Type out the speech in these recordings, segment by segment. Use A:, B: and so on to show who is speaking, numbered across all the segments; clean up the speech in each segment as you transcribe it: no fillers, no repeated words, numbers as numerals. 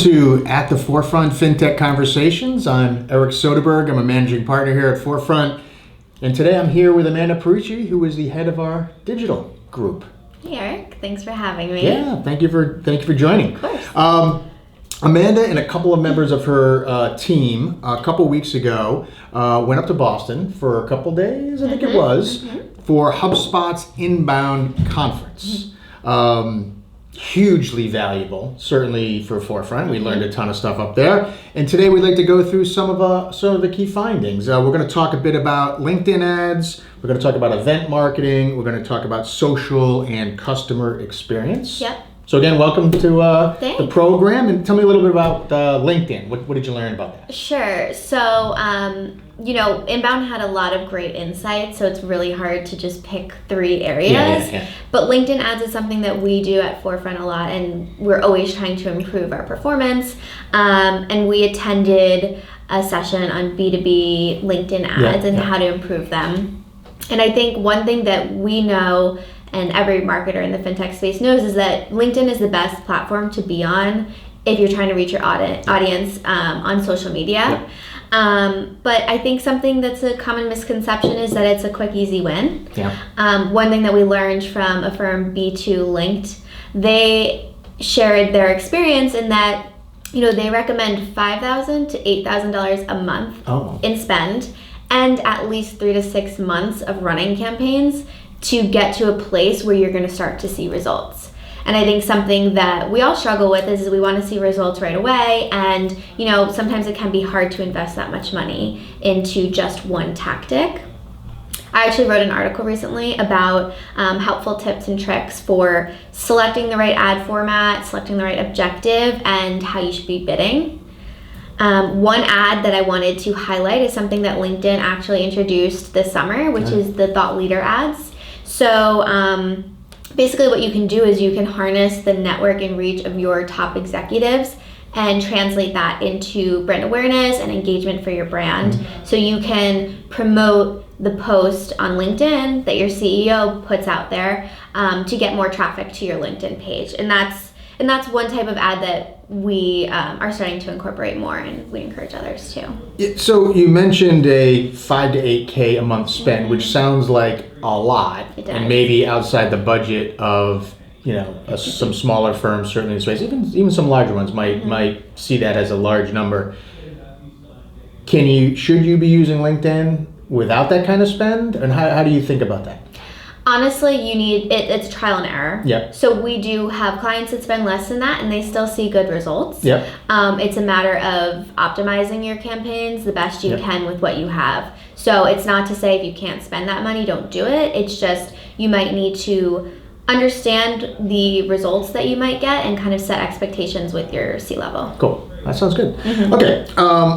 A: to At the Forefront Fintech Conversations. I'm Eric Soderberg. I'm a managing partner here at Forefront. And today I'm here with Amanda Perrucci, who is the head of our digital group.
B: Hey Eric, thanks for having me.
A: Yeah, thank you for joining.
B: Of course.
A: Amanda and a couple of members of her team a couple weeks ago went up to Boston for a couple days, I think it was, for HubSpot's Inbound Conference. Hugely valuable, certainly for Forefront. We learned a ton of stuff up there. And today we'd like to go through some of the key findings. We're going to talk a bit about LinkedIn ads. We're going to talk about event marketing. We're going to talk about social and customer experience.
B: Yep.
A: So again, welcome to the program, and tell me a little bit about LinkedIn. What did you learn about that?
B: Sure. So, Inbound had a lot of great insights, so it's really hard to just pick three areas.
A: Yeah.
B: But LinkedIn ads is something that we do at Forefront a lot, and we're always trying to improve our performance. And we attended a session on B2B LinkedIn ads and how to improve them. And I think one thing that we know, and every marketer in the fintech space knows, is that LinkedIn is the best platform to be on if you're trying to reach your audience on social media. But I think something that's a common misconception is that it's a quick, easy win. One thing that we learned from a firm, B2 Linked, they shared their experience in that they recommend $5,000 to $8,000 a month in spend, and at least 3 to 6 months of running campaigns to get to a place where you're going to start to see results. And I think something that we all struggle with is we want to see results right away, and sometimes it can be hard to invest that much money into just one tactic. I actually wrote an article recently about helpful tips and tricks for selecting the right ad format, selecting the right objective, and how you should be bidding. One ad that I wanted to highlight is something that LinkedIn actually introduced this summer, which is the thought leader ads. So basically what you can do is you can harness the network and reach of your top executives and translate that into brand awareness and engagement for your brand. So you can promote the post on LinkedIn that your CEO puts out there to get more traffic to your LinkedIn page. And that's one type of ad that we are starting to incorporate more, and we encourage others too.
A: So you mentioned a 5 to 8K a month spend, which sounds like a lot, and maybe outside the budget of some smaller firms, certainly in the space. Even some larger ones might see that as a large number. Should you be using LinkedIn without that kind of spend, and how do you think about that?
B: Honestly, it's trial and error.
A: Yeah.
B: So we do have clients that spend less than that and they still see good results.
A: Yeah.
B: It's a matter of optimizing your campaigns the best you can with what you have. So it's not to say if you can't spend that money, don't do it. It's just you might need to understand the results that you might get and kind of set expectations with your C-level.
A: Cool. That sounds good. Okay,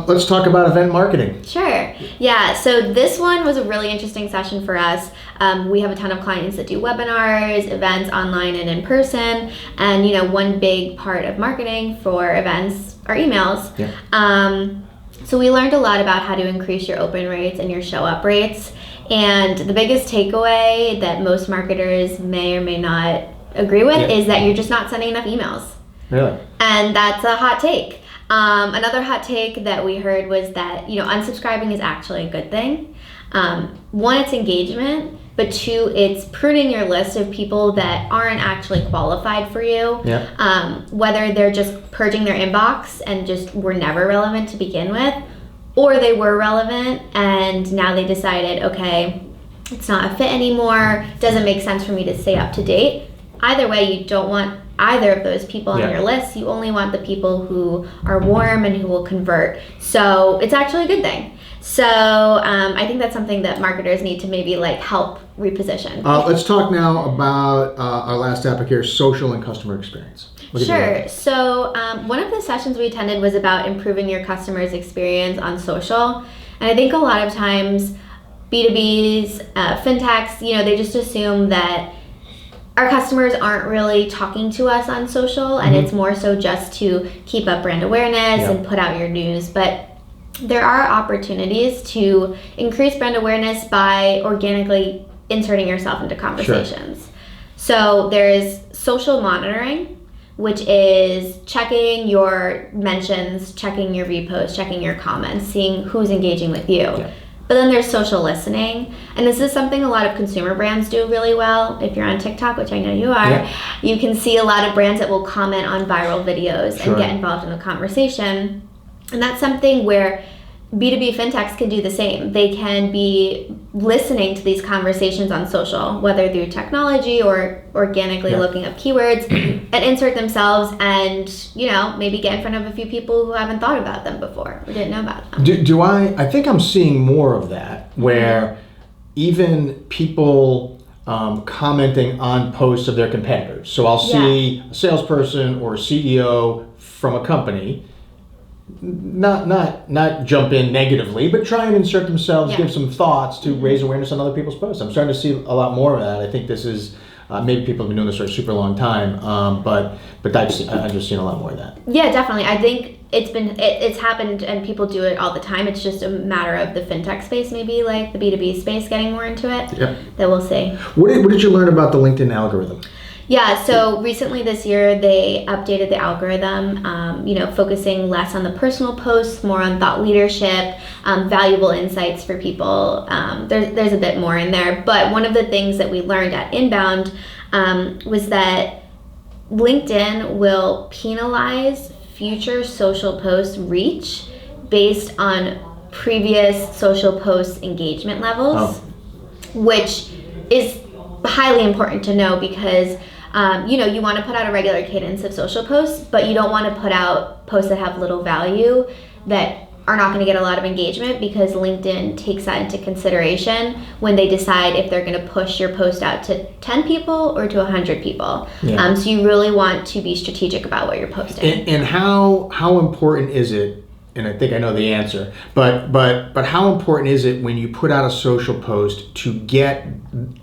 A: let's talk about event marketing.
B: Sure. Yeah, so this one was a really interesting session for us. We have a ton of clients that do webinars, events online and in person, and one big part of marketing for events are emails. So we learned a lot about how to increase your open rates and your show up rates. And the biggest takeaway that most marketers may or may not agree with is that you're just not sending enough emails.
A: Really?
B: And that's a hot take. Another hot take that we heard was that, unsubscribing is actually a good thing. One, it's engagement, but two, it's pruning your list of people that aren't actually qualified for you. Whether they're just purging their inbox and just were never relevant to begin with, or they were relevant and now they decided, okay, it's not a fit anymore, doesn't make sense for me to stay up to date. Either way, you don't want either of those people on your list. You only want the people who are warm and who will convert. So it's actually a good thing. So I think that's something that marketers need to maybe help reposition.
A: Let's talk now about our last topic here, social and customer experience.
B: Sure. So one of the sessions we attended was about improving your customer's experience on social. And I think a lot of times B2Bs, fintechs, they just assume that our customers aren't really talking to us on social, and it's more so just to keep up brand awareness and put out your news. But there are opportunities to increase brand awareness by organically inserting yourself into conversations. So there's social monitoring, which is checking your mentions, checking your reposts, checking your comments, seeing who's engaging with you.
A: Yeah.
B: But then there's social listening, and this is something a lot of consumer brands do really well. If you're on TikTok, which I know you are, you can see a lot of brands that will comment on viral videos and get involved in the conversation. And that's something where B2B fintechs can do the same. They can be listening to these conversations on social, whether through technology or organically looking up keywords, and insert themselves and, maybe get in front of a few people who haven't thought about them before or didn't know about them.
A: I think I'm seeing more of that, where even people commenting on posts of their competitors. So I'll see a salesperson or a CEO from a company not jump in negatively, but try and insert themselves, give some thoughts to raise awareness on other people's posts. I'm starting to see a lot more of that. I think this is maybe people have been doing this for a super long time, but I've just seen a lot more of that.
B: Yeah, definitely. I think it's happened and people do it all the time. It's just a matter of the fintech space, maybe like the B2B space, getting more into it. That we'll see.
A: What did you learn about the LinkedIn algorithm?
B: Yeah, so recently this year they updated the algorithm, focusing less on the personal posts, more on thought leadership, valuable insights for people. There's a bit more in there, but one of the things that we learned at Inbound was that LinkedIn will penalize future social post reach based on previous social post engagement levels, which is highly important to know because you want to put out a regular cadence of social posts, but you don't want to put out posts that have little value that are not going to get a lot of engagement, because LinkedIn takes that into consideration when they decide if they're going to push your post out to 10 people or to 100 people. So you really want to be strategic about what you're posting.
A: And how important is it? And I think I know the answer, but how important is it when you put out a social post to get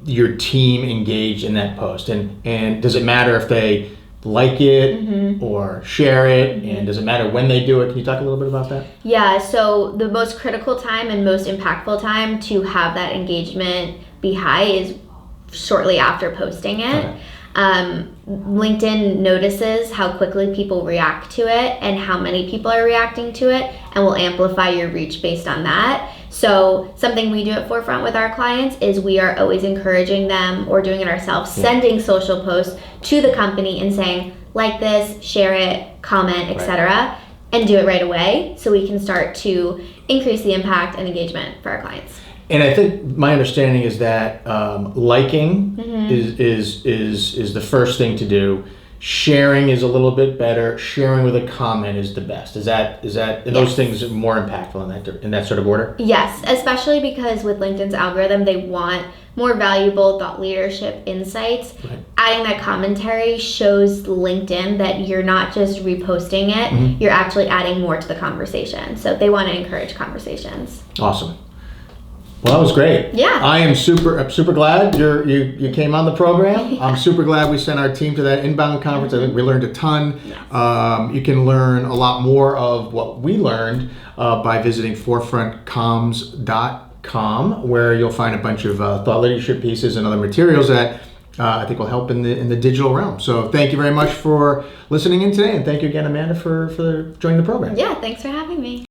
A: your team engaged in that post? And does it matter if they like it or share it? And does it matter when they do it? Can you talk a little bit about that?
B: Yeah, so the most critical time and most impactful time to have that engagement be high is shortly after posting it. Okay. LinkedIn notices how quickly people react to it and how many people are reacting to it, and will amplify your reach based on that. So something we do at Forefront with our clients is we are always encouraging them, or doing it ourselves, sending social posts to the company and saying, like this, share it, comment, etc., and do it right away so we can start to increase the impact and engagement for our clients.
A: And I think my understanding is that liking is the first thing to do. Sharing is a little bit better. Sharing with a comment is the best. Is that those things are more impactful in that sort of order?
B: Yes, especially because with LinkedIn's algorithm, they want more valuable thought leadership insights. Adding that commentary shows LinkedIn that you're not just reposting it, you're actually adding more to the conversation. So they want to encourage conversations.
A: Awesome. Well, that was great.
B: Yeah.
A: I am super glad you came on the program. I'm super glad we sent our team to that Inbound conference. I think we learned a ton. You can learn a lot more of what we learned by visiting forefrontcoms.com, where you'll find a bunch of thought leadership pieces and other materials that I think will help in the digital realm. So thank you very much for listening in today, and thank you again, Amanda, for joining the program.
B: Yeah, thanks for having me.